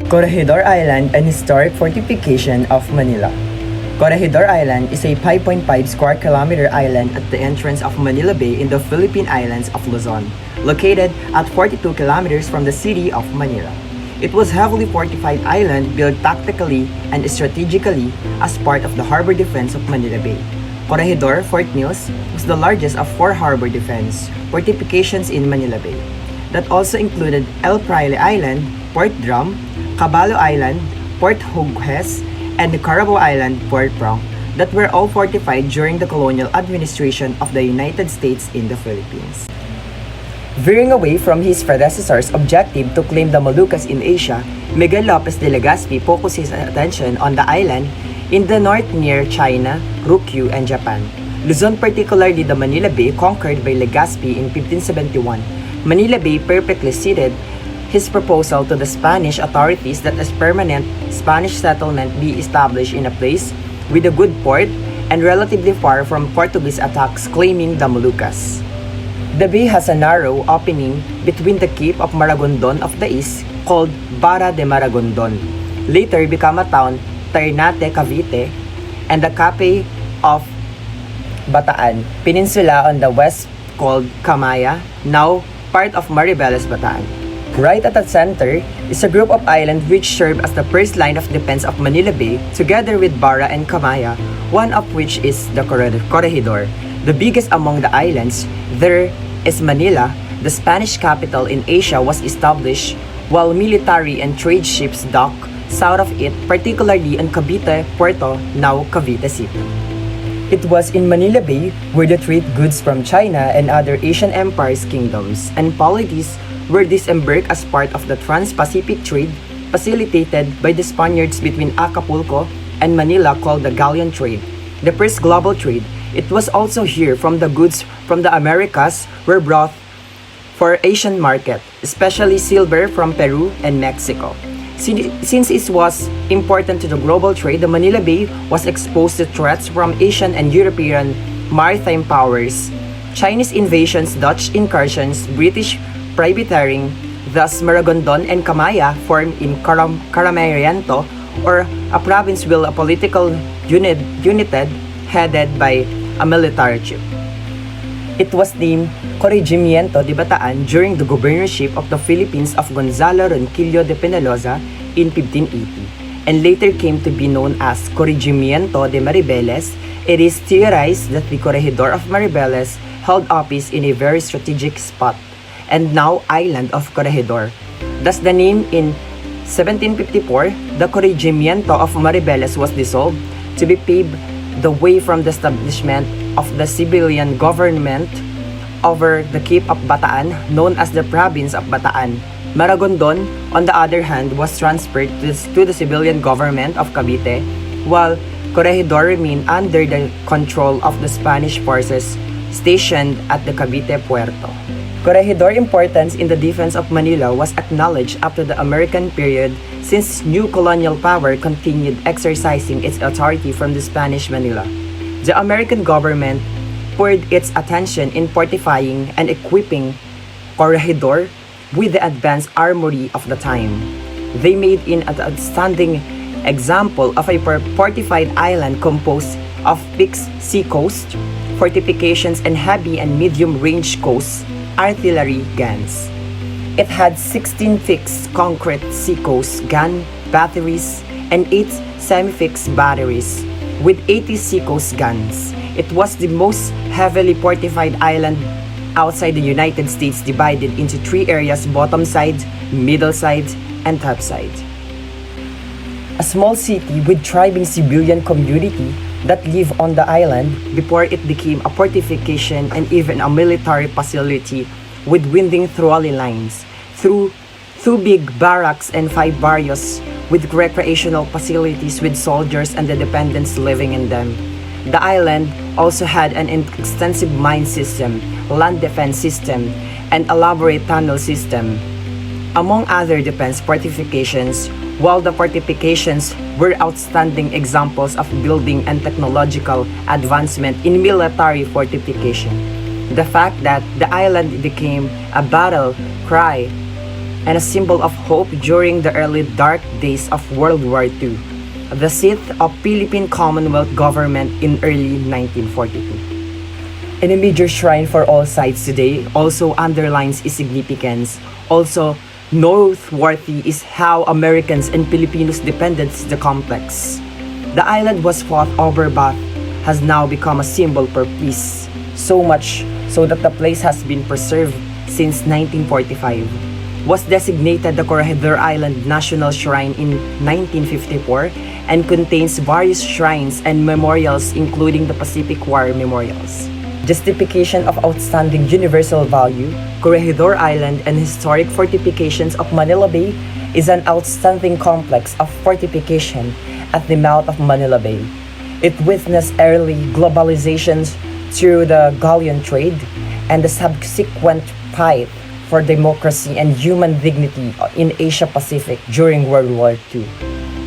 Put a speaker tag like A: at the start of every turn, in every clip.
A: Corregidor Island and Historic Fortification of Manila. Corregidor Island is a 5.5 square kilometer island at the entrance of Manila Bay in the Philippine islands of Luzon, located at 42 kilometers from the city of Manila. It was heavily fortified island built tactically and strategically as part of the harbor defense of Manila Bay. Corregidor Fort Mills was the largest of 4 harbor defense fortifications in Manila Bay. That also included El Fraile Island, Port Drum, Caballo Island, Port Hugues, and the Carabao Island, Port Pronk, that were all fortified during the colonial administration of the United States in the Philippines. Veering away from his predecessor's objective to claim the Moluccas in Asia, Miguel Lopez de Legazpi focused his attention on the island in the north near China, Ryukyu, and Japan. Luzon, particularly the Manila Bay, conquered by Legazpi in 1571. Manila Bay perfectly suited his proposal to the Spanish authorities that a permanent Spanish settlement be established in a place with a good port and relatively far from Portuguese attacks claiming the Moluccas. The bay has a narrow opening between the Cape of Maragondon of the east, called Barra de Maragondon, later become a town, Ternate, Cavite, and the Cape of Bataan Peninsula on the west called Camaya, now part of Maribeles, Bataan. Right at the center is a group of islands which serve as the first line of defense of Manila Bay, together with Barra and Camaya, one of which is the Corregidor. The biggest among the islands, there is Manila. The Spanish capital in Asia was established, while military and trade ships dock south of it, particularly in Cavite Puerto, now Cavite City. It was in Manila Bay where the trade goods from China and other Asian empires, kingdoms, and polities were disembarked as part of the Trans-Pacific trade facilitated by the Spaniards between Acapulco and Manila, called the Galleon Trade, the first global trade. It was also here from the goods from the Americas were brought for Asian market, especially silver from Peru and Mexico. Since it was important to the global trade, the Manila Bay was exposed to threats from Asian and European maritime powers, Chinese invasions, Dutch incursions, British privateering. Thus, Maragondon and Camaya formed in Caramariento, or a province with a political united headed by a military chief. It was named Corregimiento de Bataan during the governorship of the Philippines of Gonzalo Ronquillo de Penaloza in 1580, and later came to be known as Corregimiento de Maribeles. It is theorized that the Corregidor of Maribeles held office in a very strategic spot, and now island of Corregidor. Thus the name in 1754, the Corregimiento of Maribeles was dissolved to be paved the way from the establishment of the civilian government over the Cape of Bataan, known as the province of Bataan. Maragondon, on the other hand, was transferred to the civilian government of Cavite, while Corregidor remained under the control of the Spanish forces stationed at the Cavite Puerto. Corregidor importance in the defense of Manila was acknowledged after the American period, since new colonial power continued exercising its authority from the Spanish Manila. The American government poured its attention in fortifying and equipping Corregidor with the advanced armory of the time. They made an outstanding example of a fortified island composed of fixed seacoast fortifications and heavy and medium-range coast artillery guns. It had 16 fixed concrete seacoast gun batteries and 8 semi-fixed batteries with 80 seacoast guns. It was the most heavily fortified island outside the United States, divided into 3 areas: bottom side, middle side, and top side. A small city with thriving civilian community that lived on the island before it became a fortification and even a military facility with winding trolley lines, through 2 big barracks and 5 barrios with recreational facilities with soldiers and the dependents living in them. The island also had an extensive mine system, land defense system, and elaborate tunnel system, among other defense fortifications. While the fortifications were outstanding examples of building and technological advancement in military fortification, the fact that the island became a battle cry and a symbol of hope during the early dark days of World War II, the seat of Philippine Commonwealth government in early 1942. And a major shrine for all sites today also underlines its significance. Also, noteworthy is how Americans and Filipinos defended the complex. The island was fought over but has now become a symbol for peace, so much so that the place has been preserved since 1945. Was designated the Corregidor Island National Shrine in 1954 and contains various shrines and memorials including the Pacific War memorials. Justification of outstanding universal value, Corregidor Island and historic fortifications of Manila Bay is an outstanding complex of fortification at the mouth of Manila Bay. It witnessed early globalizations through the galleon trade and the subsequent fight for democracy and human dignity in Asia Pacific during World War II.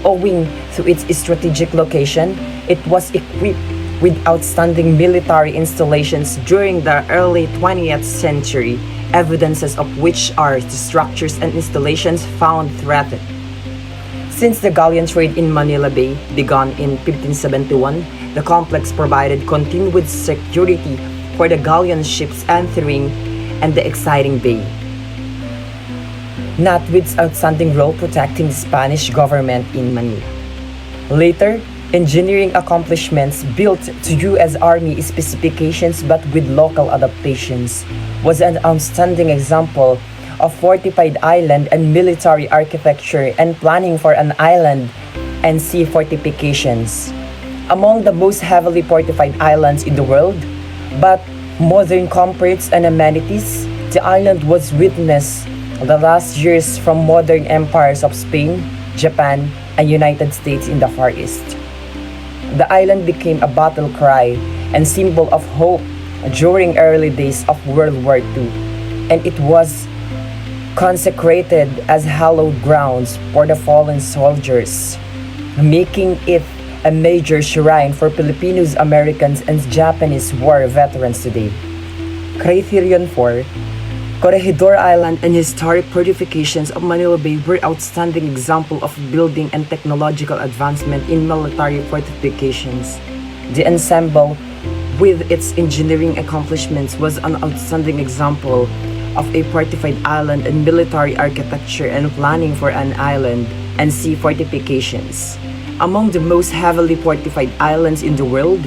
A: Owing to its strategic location, it was equipped with outstanding military installations during the early 20th century, evidences of which are the structures and installations found threatened. Since the galleon trade in Manila Bay began in 1571, the complex provided continued security for the galleon ships entering and the exciting bay. Not with its outstanding role protecting the Spanish government in Manila. Later, engineering accomplishments built to U.S. Army specifications but with local adaptations was an outstanding example of fortified island and military architecture and planning for an island and sea fortifications. Among the most heavily fortified islands in the world, but modern comforts and amenities, the island was witnessed the last years from modern empires of Spain, Japan, and United States in the Far East. The island became a battle cry and symbol of hope during early days of World War II, and it was consecrated as hallowed grounds for the fallen soldiers, making it a major shrine for Filipinos, Americans, and Japanese war veterans today. Criterion 4. Corregidor Island and historic fortifications of Manila Bay were outstanding example of building and technological advancement in military fortifications. The ensemble, with its engineering accomplishments, was an outstanding example of a fortified island and military architecture and planning for an island and sea fortifications. Among the most heavily fortified islands in the world,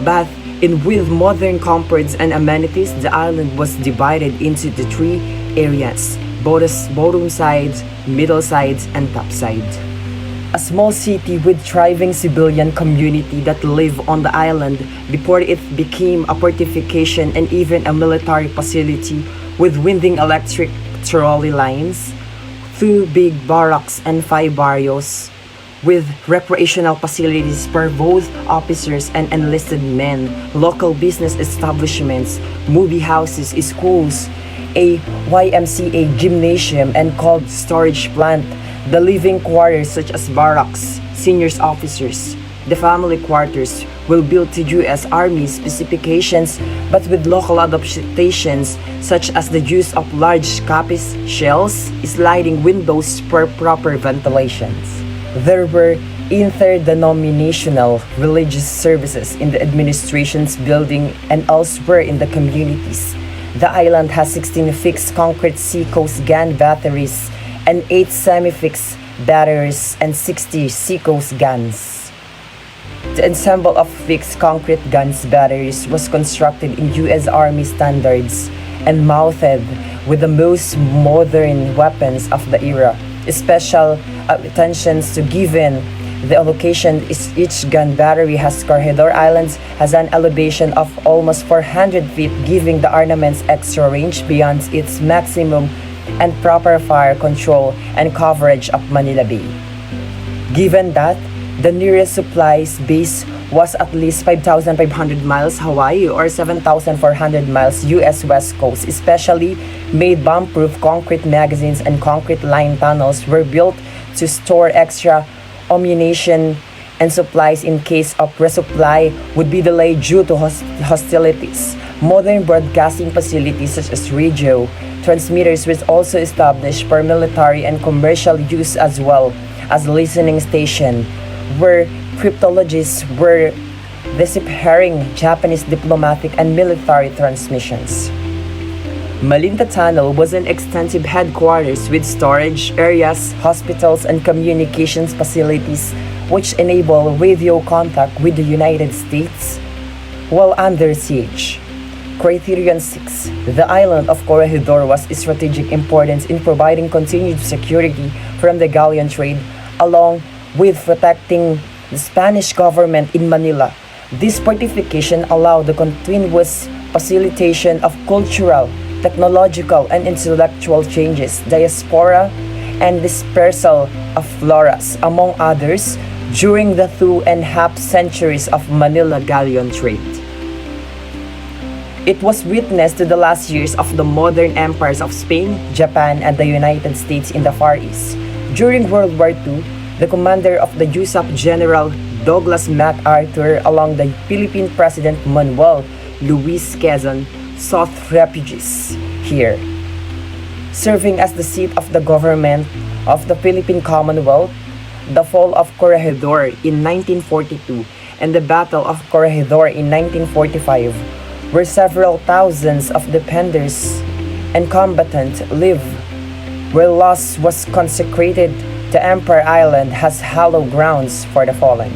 A: but with modern comforts and amenities, the island was divided into the three areas: bottom sides, middle sides, and top side. A small city with thriving civilian community that lived on the island before it became a fortification and even a military facility with winding electric trolley lines, 2 big barracks and 5 barrios, with recreational facilities for both officers and enlisted men, local business establishments, movie houses, schools, a YMCA gymnasium and cold storage plant, the living quarters such as barracks, seniors officers. The family quarters will built to U.S. Army specifications but with local adaptations such as the use of large coppice shells, sliding windows for proper ventilations. There were interdenominational religious services in the administration's building and elsewhere in the communities. The island has 16 fixed concrete seacoast gun batteries and 8 semi-fixed batteries and 60 seacoast guns. The ensemble of fixed concrete guns batteries was constructed in U.S. Army standards and mounted with the most modern weapons of the era. Special attentions to given the location is each gun battery has Corregidor Islands has an elevation of almost 400 feet, giving the armaments extra range beyond its maximum and proper fire control and coverage of Manila Bay. Given that the nearest supplies base was at least 5,500 miles Hawaii or 7,400 miles U.S. West Coast, especially made bomb-proof concrete magazines and concrete line tunnels were built to store extra ammunition and supplies in case of resupply would be delayed due to hostilities. Modern broadcasting facilities such as radio, transmitters was also established for military and commercial use as well as listening station where cryptologists were deciphering Japanese diplomatic and military transmissions. Malinta Tunnel was an extensive headquarters with storage areas, hospitals, and communications facilities which enable radio contact with the United States while under siege. Criterion 6. The island of Corregidor was of strategic importance in providing continued security from the galleon trade along with protecting the Spanish government in Manila. This fortification allowed the continuous facilitation of cultural, technological, and intellectual changes, diaspora, and dispersal of floras, among others, during the 2.5 centuries of Manila galleon trade. It was witness to the last years of the modern empires of Spain, Japan, and the United States in the Far East. During World War II, the commander of the USAF General Douglas MacArthur along the Philippine President Manuel Luis Quezon sought refugees here. Serving as the seat of the government of the Philippine Commonwealth, the fall of Corregidor in 1942 and the Battle of Corregidor in 1945, where several thousands of defenders and combatants live, where loss was consecrated to Empire Island as hallowed grounds for the fallen.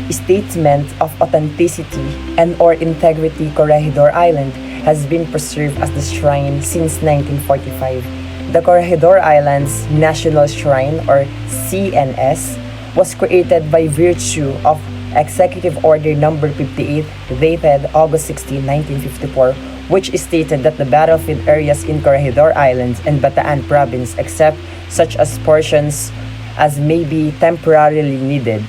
A: Statement of authenticity and or integrity. Corregidor Island has been preserved as the shrine since 1945. The Corregidor Islands National Shrine or CNS was created by virtue of Executive Order Number 58 dated August 16, 1954, which stated that the battlefield areas in Corregidor Islands and Bataan Province, except such as portions as may be temporarily needed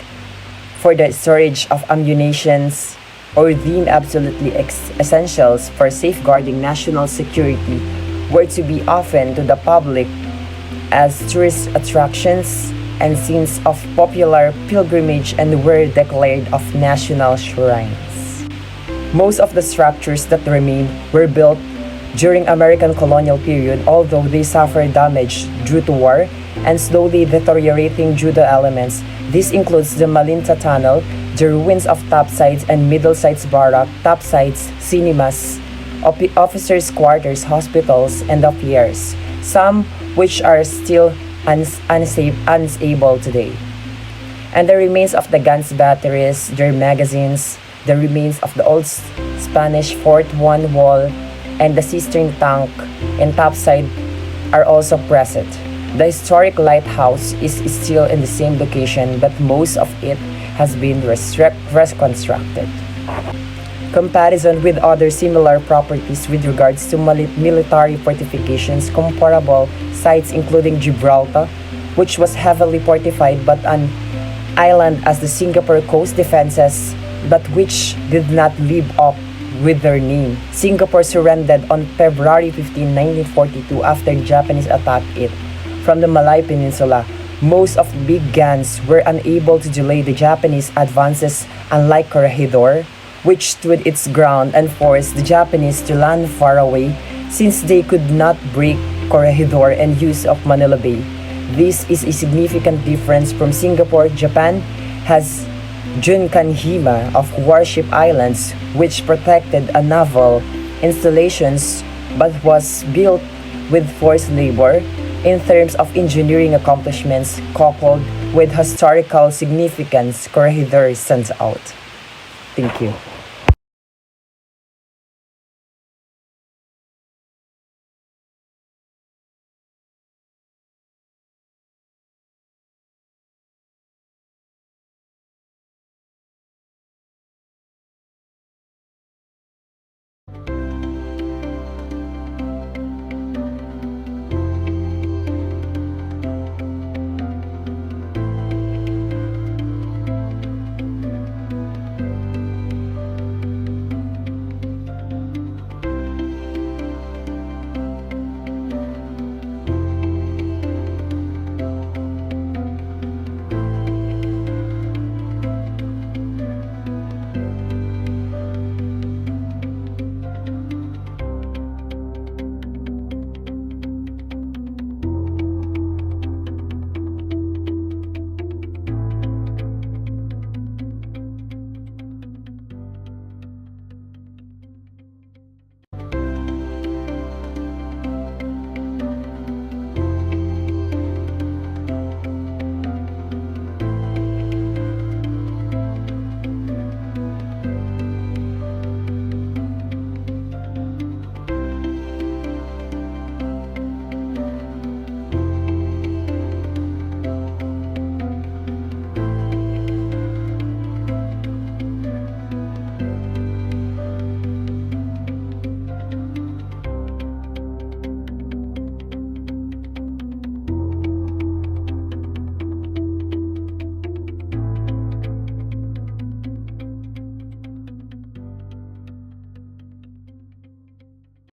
A: for the storage of ammunitions or deemed absolutely essentials for safeguarding national security, were to be open to the public as tourist attractions and scenes of popular pilgrimage and were declared of national shrines. Most of the structures that remain were built during American colonial period, although they suffered damage due to war and slowly deteriorating due to elements. This includes the Malinta Tunnel, the ruins of topsides and middlesides barrack, topsides, cinemas, officers' quarters, hospitals, and the piers, some which are still unstable today. And the remains of the guns batteries, their magazines, the remains of the old Spanish Fort One wall, and the cistern tank and topside are also present. The historic lighthouse is still in the same location, but most of it has been reconstructed. Comparison with other similar properties with regards to military fortifications, comparable sites including Gibraltar, which was heavily fortified but an island as the Singapore coast defenses, but which did not live up with their name. Singapore surrendered on February 15, 1942 after Japanese attacked it from the Malay Peninsula. Most of the big guns were unable to delay the Japanese advances, unlike Corregidor, which stood its ground and forced the Japanese to land far away since they could not break Corregidor and use of Manila Bay. This is a significant difference from Singapore. Japan has Junkanhima of Warship Islands, which protected a naval installations but was built with forced labor. In terms of engineering accomplishments coupled with historical significance, Corregidor stands out. Thank you.